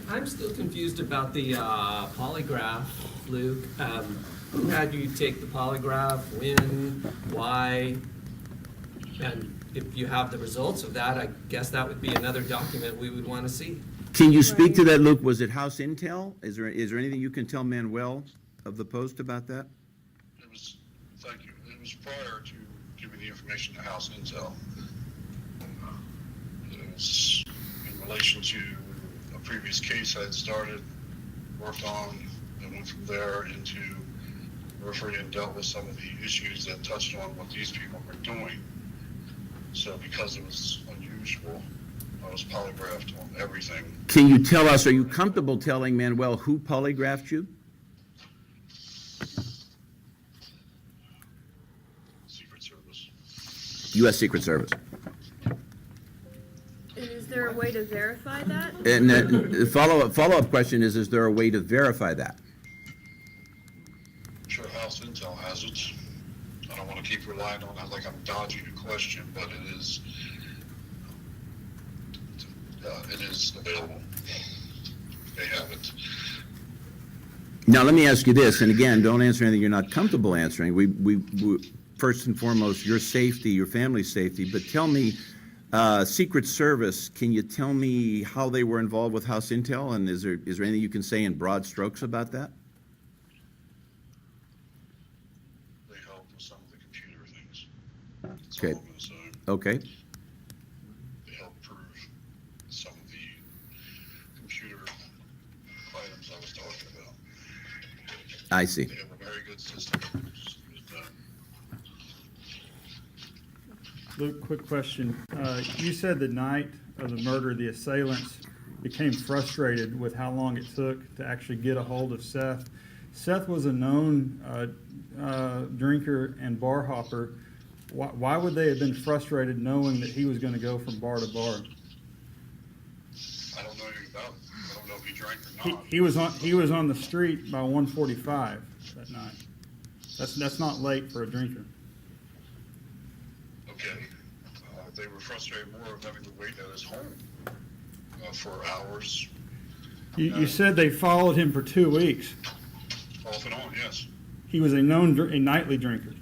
I'm still confused about the polygraph, Luke. Who had you take the polygraph, when, why? And if you have the results of that, I guess that would be another document we would want to see. Can you speak to that, Luke? Was it House Intel? Is there anything you can tell Manuel of the Post about that? Thank you. It was prior to giving the information to House Intel. It was in relation to a previous case I had started, worked on, and went from there into periphery and dealt with some of the issues that touched on what these people were doing. So because it was unusual, I was polygraphed on everything. Can you tell us, are you comfortable telling Manuel who polygraphed you? Secret Service. U.S. Secret Service. And is there a way to verify that? And the follow-up question is there a way to verify that? I'm sure House Intel has it. I don't want to keep relying on that like I'm dodging a question, but it is available. They have it. Now, let me ask you this, and again, don't answer anything you're not comfortable answering. We first and foremost, your safety, your family's safety, but tell me, Secret Service, can you tell me how they were involved with House Intel, and is there anything you can say in broad strokes about that? They help with some of the computer things. That's Okay. all I'm going to say. Okay. They help prove some of the computer items I was talking about. I see. They have a very good system. Luke, quick question. You said the night of the murder, the assailants became frustrated with how long it took to actually get a hold of Seth. Seth was a known drinker and bar hopper. Why would they have been frustrated knowing that he was going to go from bar to bar? I don't know anything about it. I don't know if he drank or not. He was on the street by 1:45 that night. That's not late for a drinker. Okay. They were frustrated more of having to wait at his home for hours. You said they followed him for 2 weeks. Off and on, yes. He was a nightly drinker.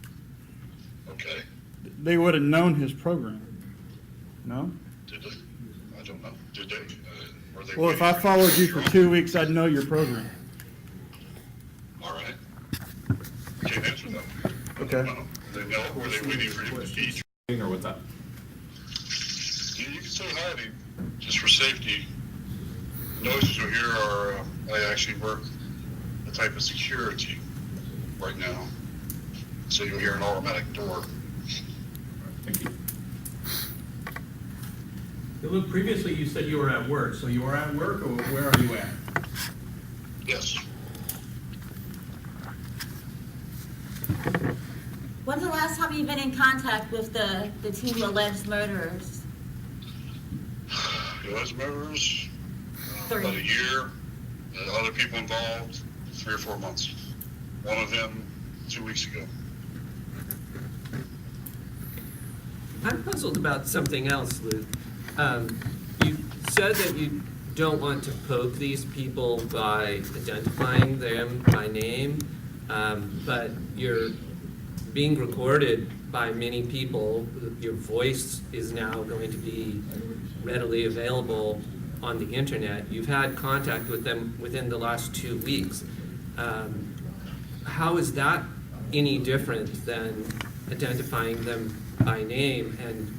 Okay. They would have known his program. No? Did they? I don't know. Did they? Were they Well, if I followed you for 2 weeks, I'd know your program. All right. Can't answer that. Okay. They right now, or are they waiting for him to be? Or what's up? You can say hiding, just for safety. Noises you'll hear are, I actually work the type of security right now. So you'll hear an automatic door. Thank you. Luke, previously you said you were at work, so you are at work, or where are you at? Yes. When's the last time you've been in contact with the two alleged murderers? Those murderers, about a year. The other people involved, 3 or 4 months. One of them 2 weeks ago. I'm puzzled about something else, Luke. You said that you don't want to poke these people by identifying them by name, but you're being recorded by many people. Your voice is now going to be readily available on the internet. You've had contact with them within the last 2 weeks. How is that any different than identifying them by name? And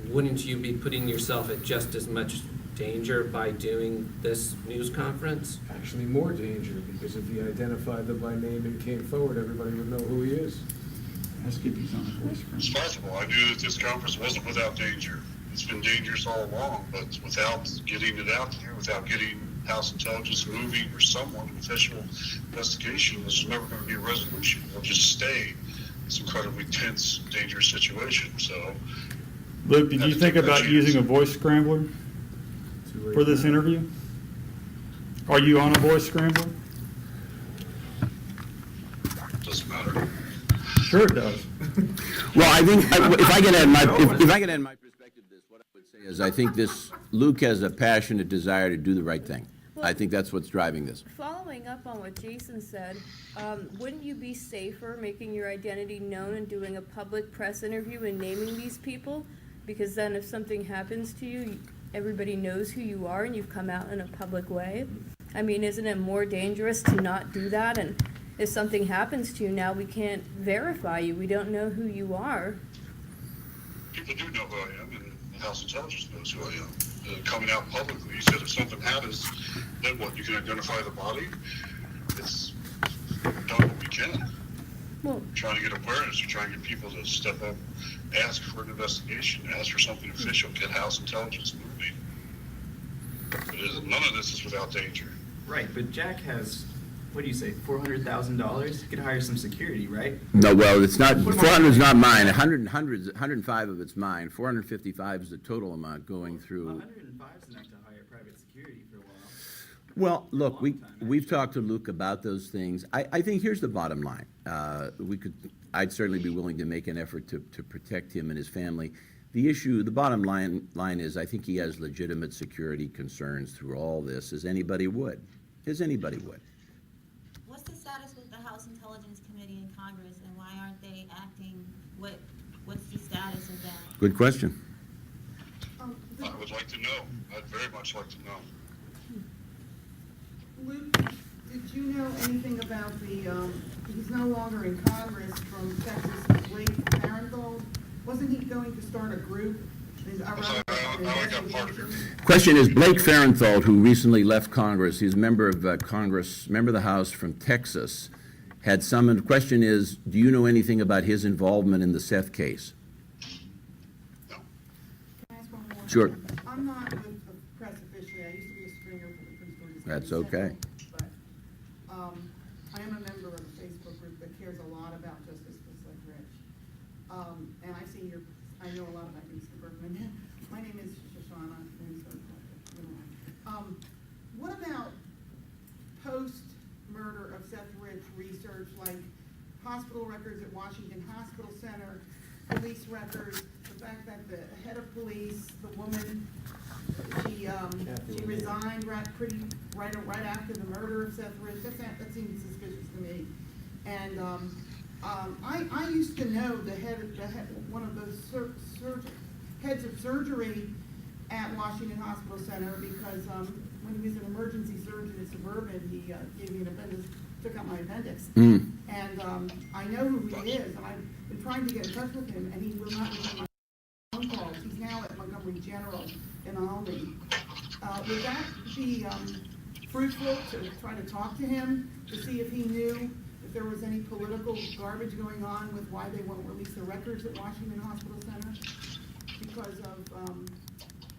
wouldn't you be putting yourself at just as much danger by doing this news conference? Actually, more danger, because if he identified them by name and came forward, everybody would know who he is. Let's get these on the voice. It's possible. I knew that this conference wasn't without danger. It's been dangerous all along, but without getting it out there, without getting House Intelligence moving or someone, an official investigation, there's never going to be a resolution. It'll just stay this incredibly tense, dangerous situation. So, Luke, did you think about using a voice scrambler for this interview? Are you on a voice scrambler? Doesn't matter. Sure it does. Well, I think, if I can add my perspective to this, what I would say is, I think Luke has a passionate desire to do the right thing. I think that's what's driving this. Following up on what Jason said, wouldn't you be safer making your identity known and doing a public press interview and naming these people? Because then if something happens to you, everybody knows who you are and you've come out in a public way. I mean, isn't it more dangerous to not do that? And if something happens to you now, we can't verify you. We don't know who you are. People do know who I am, and the House Intelligence knows who I am. Coming out publicly, you said if something happens, then what? You can identify the body? It's done what we can. Well, Trying to get awareness, we're trying to get people to step up, ask for an investigation, ask for something official, get House Intelligence moving. But none of this is without danger. Right, but Jack has, what do you say, $400,000? He could hire some security, right? No, well, it's not, 400 is not mine, 105 of it's mine, 455 is the total amount going through. 105 is enough to hire private security for a while. Well, look, we've talked to Luke about those things. I think here's the bottom line. I'd certainly be willing to make an effort to protect him and his family. The bottom line is, I think he has legitimate security concerns through all this, as anybody would. What's the status with the House Intelligence Committee in Congress, and why aren't they acting? What's the status of that? Good question. I would like to know. I'd very much like to know. Luke, did you know anything about he's no longer in Congress from Texas, Blake Farenthold? Wasn't he going to start a group? I got part of it. Question is, Blake Farenthold, who recently left Congress, he's a member of member of the House from Texas, had summoned. The question is, do you know anything about his involvement in the Seth case? No. Can I ask one more? Sure. I'm not with the press officially. I used to be a stringer for the Prince George's County That's okay. Sentinel, but I am a member of a Facebook group that cares a lot about justice for Seth Rich. And I know a lot about you, Mr. Bergman. My name is Shoshana. What about post-murder of Seth Rich research, like hospital records at Washington Hospital Center, police records, the fact that the head of police, the woman, she resigned right after the murder of Seth Rich. That seems suspicious to me. And I used to know one of the heads of surgery at Washington Hospital Center, because when he was an emergency surgeon in Suburban, he gave me an appendix, took out my appendix. Mm. And I know who he is, and I've been trying to get in touch with him, and he will not return my phone calls. He's now at Montgomery General in Albany. Would that be fruitful to try to talk to him, to see if he knew if there was any political garbage going on with why they won't release the records at Washington Hospital Center? Because of,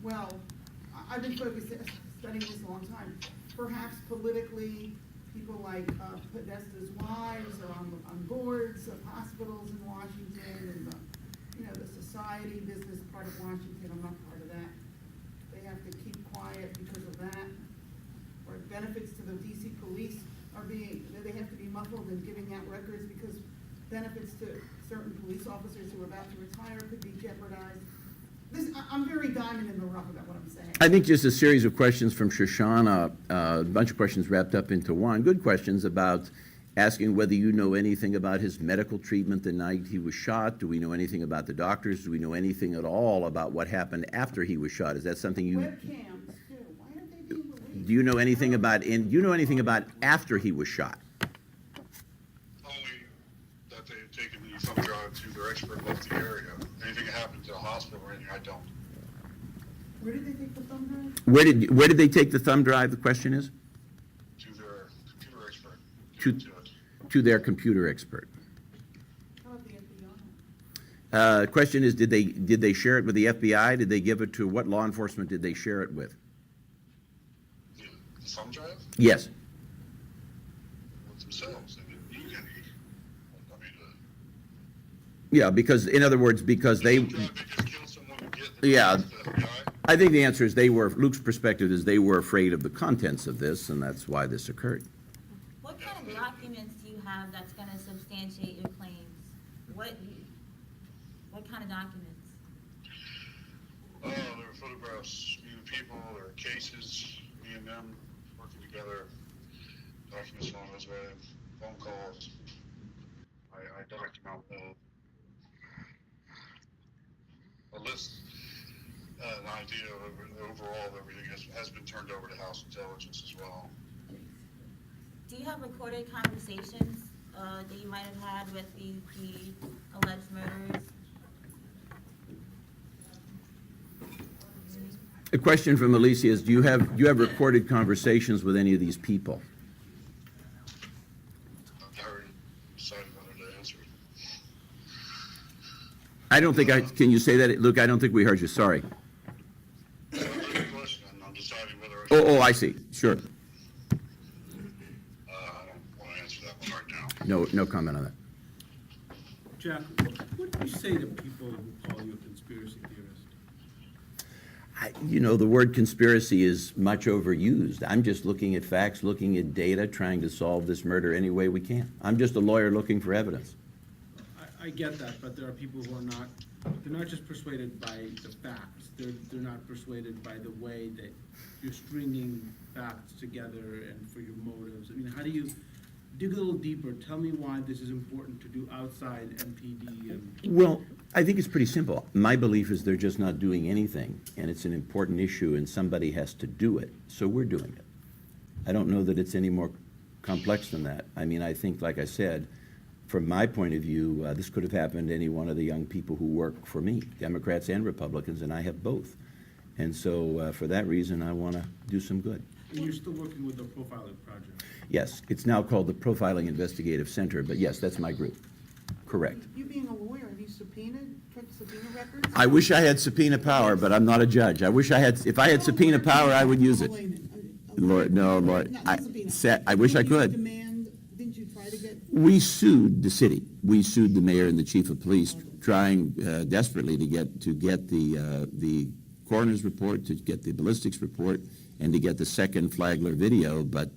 well, I've been studying this a long time. Perhaps politically, people like Podesta's wives are on boards of hospitals in Washington, and the society business part of Washington. I'm not part of that. They have to keep quiet because of that. Or benefits to the DC police are they have to be muffled in giving out records because benefits to certain police officers who are about to retire could be jeopardized. I'm very diamond in the rough about what I'm saying. I think just a series of questions from Shoshana, a bunch of questions wrapped up into one. Good questions about asking whether you know anything about his medical treatment the night he was shot. Do we know anything about the doctors? Do we know anything at all about what happened after he was shot? Is that something you... Webcams, too. Why aren't they being released? Do you know anything about... do you know anything about after he was shot? Only that they've taken the thumb drive to their expert left the area. Anything that happened to the hospital or anything, I don't. Where did they take the thumb drive? Where did they take the thumb drive, the question is? To their computer expert. To their computer expert. How about the FBI? Question is, did they share it with the FBI? Did they give it to, what law enforcement did they share it with? The thumb drive? Yes. With themselves. They didn't need any. Yeah, because, in other words, because they... They just killed someone to get Yeah. the FBI. I think the answer is Luke's perspective is they were afraid of the contents of this, and that's why this occurred. What kind of documents do you have that's gonna substantiate your claims? What kind of documents? There were photographs, me and people, there were cases, me and them working together, documents along those way, phone calls. I document a list, an idea of the overall of everything has been turned over to House Intelligence as well. Do you have recorded conversations that you might have had with the alleged murderers? A question from Alicia is, do you have recorded conversations with any of these people? I already decided whether to answer it. I don't think can you say that? Luke, I don't think we heard you, sorry. I heard the question, and I'm deciding whether Oh, I see, sure. I don't want to answer that one right now. No comment on that. Jack, what do you say to people who call you a conspiracy theorist? The word conspiracy is much overused. I'm just looking at facts, looking at data, trying to solve this murder any way we can. I'm just a lawyer looking for evidence. I get that, but there are people who are they're not just persuaded by the facts. They're not persuaded by the way that you're stringing facts together and for your motives. I mean, how do you dig a little deeper? Tell me why this is important to do outside MPD and... Well, I think it's pretty simple. My belief is they're just not doing anything, and it's an important issue, and somebody has to do it, so we're doing it. I don't know that it's any more complex than that. I mean, I think, like I said, from my point of view, this could have happened to any one of the young people who work for me, Democrats and Republicans, and I have both. And so, for that reason, I want to do some good. And you're still working with the profiling project? Yes, it's now called the Profiling Investigative Center, but yes, that's my group. Correct. You being a lawyer, have you kept subpoena records? I wish I had subpoena power, but I'm not a judge. If I had subpoena power, I would use it. Lord, no, Lord, I wish I could. Didn't you try to get? We sued the city. We sued the mayor and the chief of police, trying desperately to get the coroner's report, to get the ballistics report, and to get the second Flagler video, but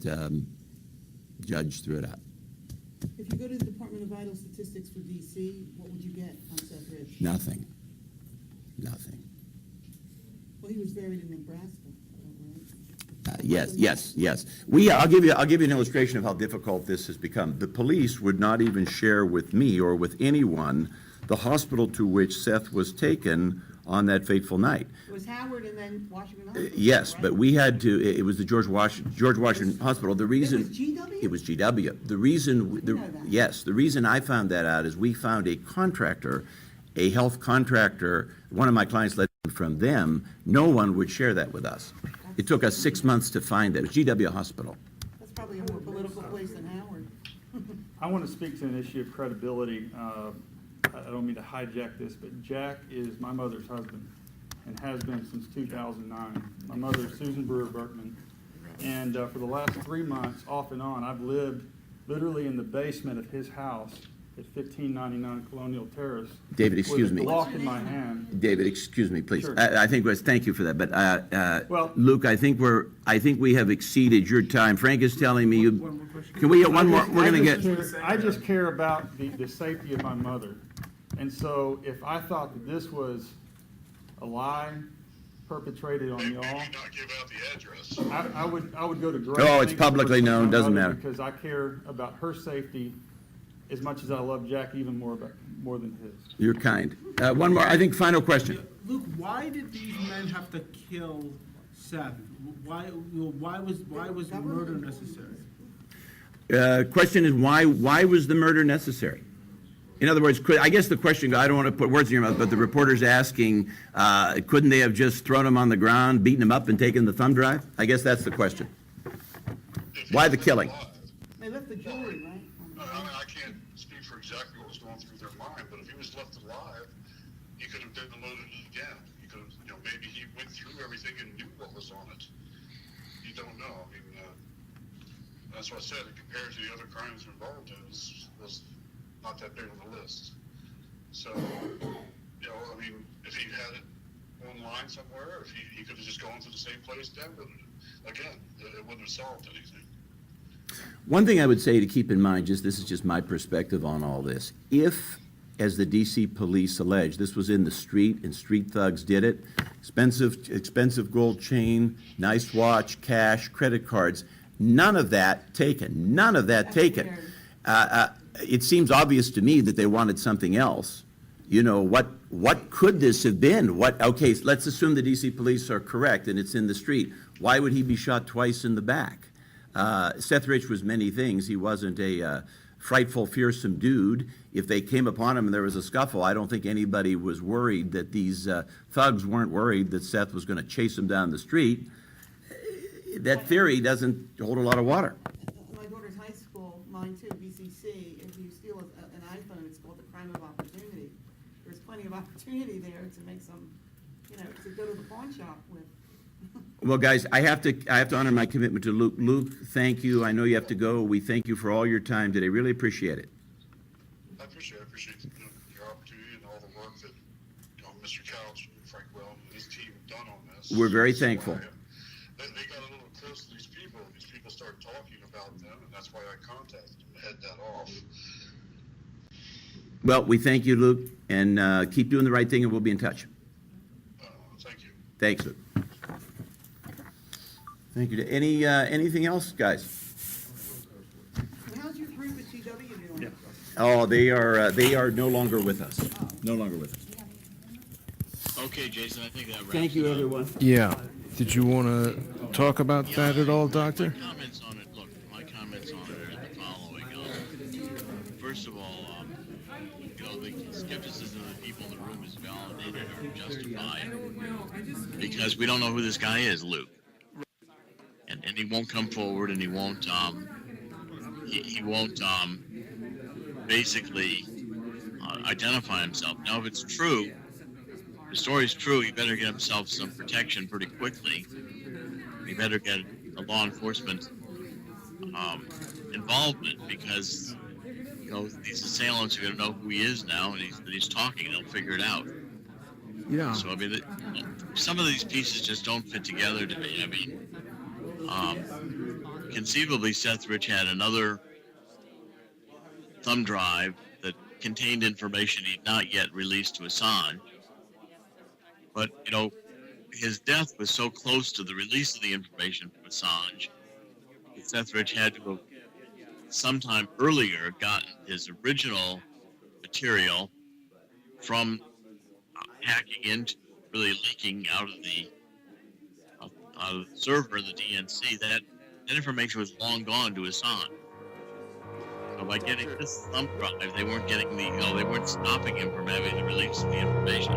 judge threw it out. If you go to the Department of Vital Statistics for DC, what would you get on Seth Rich? Nothing. Well, he was buried in Nebraska, right? Yes. I'll give you an illustration of how difficult this has become. The police would not even share with me or with anyone the hospital to which Seth was taken on that fateful night. It was Howard and then Washington Hospital. Yes, right? but we had to, it was the George Washington Hospital. The reason. It was GW? It was GW. The reason, didn't know that. yes, the reason I found that out is we found a contractor, a health contractor, one of my clients led from them. No one would share that with us. It took us 6 months to find that. It was GW Hospital. That's probably a more political place than Howard. I want to speak to an issue of credibility. I don't mean to hijack this, but Jack is my mother's husband and has been since 2009. My mother is Susan Brewer Berkman. And for the last 3 months, off and on, I've lived literally in the basement of his house at 1599 Colonial Terrace. David, excuse me. With a Glock in my hand. David, excuse me, please. Sure. I think thank you for that. But Well- Luke, I think we have exceeded your time. Frank is telling me you. Can we get one more? We're going to get. I just care about the safety of my mother. And so if I thought that this was a lie perpetrated on y'all, Maybe not give out the address. I would go to great. Oh, it's lengths to publicly protect known, my doesn't mother matter. Because I care about her safety as much as I love Jack, even more than his. You're kind. One more. I think final question. Luke, why did these men have to kill Seth? Why was murder necessary? Question is why was the murder necessary? In other words, I guess the question, I don't want to put words in your mouth, but the reporter's asking, couldn't they have just thrown him on the ground, beaten him up, and taken the thumb drive? I guess that's the question. Why the killing? They left the jewelry, right? I can't speak for exactly what was going through their mind, but if he was left alive, he could have downloaded it again. He could have, maybe he went through everything and knew what was on it. You don't know. I mean, that's what I said. Compared to the other crimes involved in, this was not that big on the list. So, I mean, if he had it online somewhere, if he could have just gone to the same place, downloaded it. Again, it wouldn't have solved anything. One thing I would say to keep in mind, this is just my perspective on all this. If, as the DC police allege, this was in the street and street thugs did it, expensive gold chain, nice watch, cash, credit cards, none of that taken. None of that taken. It seems obvious to me that they wanted something else. What could this have been? Okay, let's assume the DC police are correct and it's in the street. Why would he be shot twice in the back? Seth Rich was many things. He wasn't a frightful, fearsome dude. If they came upon him and there was a scuffle, I don't think anybody was worried that these thugs weren't worried that Seth was going to chase him down the street. That theory doesn't hold a lot of water. My daughter's high school, mine too, BCC, if you steal an iPhone, it's called the crime of opportunity. There's plenty of opportunity there to make some, to go to the pawn shop with. Well, guys, I have to honor my commitment to Luke. Luke, thank you. I know you have to go. We thank you for all your time today. Really appreciate it. I appreciate your opportunity and all the work that Mr. Couch and Frank Well and his team have done on this. We're very thankful. They got a little close to these people. These people started talking about them, and that's why I contacted them to head that off. Well, we thank you, Luke, and keep doing the right thing, and we'll be in touch. Thank you. Thanks, Luke. Thank you. Anything else, guys? How's your group at GW doing? Oh, they are no longer with us. No longer with us. Okay, Jason, I think that wraps Thank you, it up. everyone. Yeah. Did you want to talk about that at all, Doctor? My comments on it are the following. First of all, the skepticism of the people in the room is validated or justified because we don't know who this guy is, Luke. And he won't come forward, and he won't basically identify himself. Now, if it's true, the story's true, he better get himself some protection pretty quickly. He better get a law enforcement involvement because these assailants are going to know who he is now, and he's talking. They'll figure it out. Yeah. So I mean, some of these pieces just don't fit together to me. I mean, conceivably, Seth Rich had another thumb drive that contained information he'd not yet released to Assange. But, his death was so close to the release of the information from Assange that Seth Rich had to have sometime earlier gotten his original material from hacking into really leaking out of the server of the DNC, that information was long gone to Hassan. So by getting this thumb drive, they weren't getting they weren't stopping him from having the release of the information.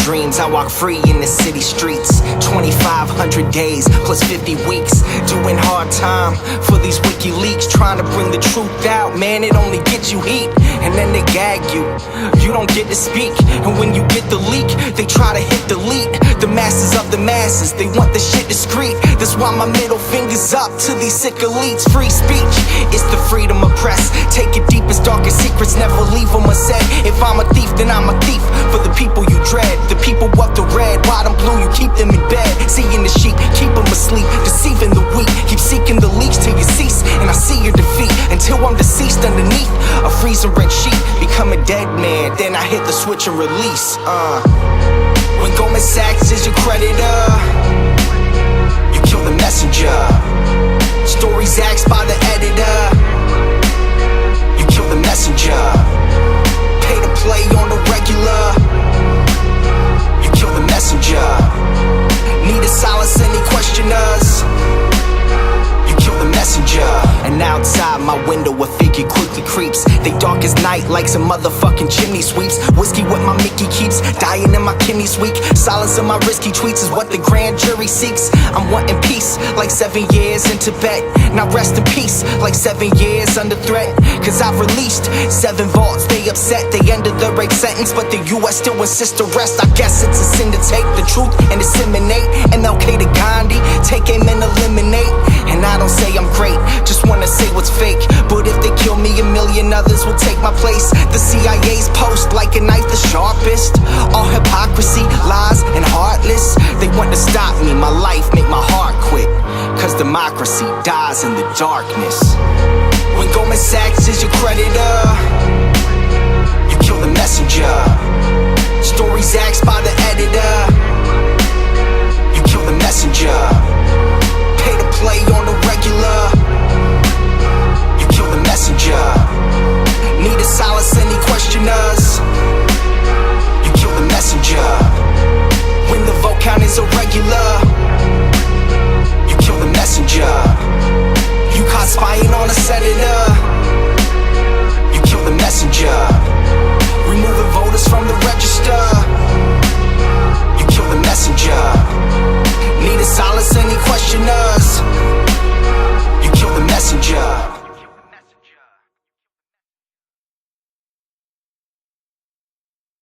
Dreams, I walk free in the city streets. 2,500 days plus 50 weeks, doing hard time for these WikiLeaks, trying to bring the truth out. Man, it only gets you heat, and then they gag you. You don't get to speak, and when you get the leak, they try to hit delete. The masses of the masses, they want the shit discreet. That's why my middle finger's up to these sick elites. Free speech, it's the freedom of press. Take your deepest, darkest secrets, never leave them unsaid. If I'm a thief, then I'm a thief for the people you dread. The people up the red, white and blue, you keep them in bed. Seeing the sheep, keep them asleep, deceiving the weak. Keep seeking the leaks till you cease, and I see your defeat. Until I'm deceased underneath a freezing red sheet. Become a dead man, then I hit the switch and release. When Goldman Sachs is your creditor, you kill the messenger. Stories axed by the editor, you kill the messenger. Pay to play on the regular, kill the messenger. Need to silence any questioners, you kill the messenger. And outside my window a figure quickly creeps. They dark as night like some motherfucking chimney sweeps. Whiskey what my Mickey keeps, dying in my kidneys weak. Silence of my risky tweets is what the grand jury seeks. I'm wanting peace like 7 years in Tibet. Now rest in peace like 7 years under threat. Cause I've released 7 vaults, they upset. They ended the rape sentence, but the US still insists to rest. I guess it's a sin to take the truth and disseminate. MLK to Gandhi, take aim and eliminate. And I don't say I'm great, just wanna say what's fake. But if they kill me, a million others will take my place. The CIA's post like a knife the sharpest. All hypocrisy, lies, and heartless. They want to stop me, my life, make my heart quit. Cause democracy dies in the darkness. When Goldman Sachs is your creditor,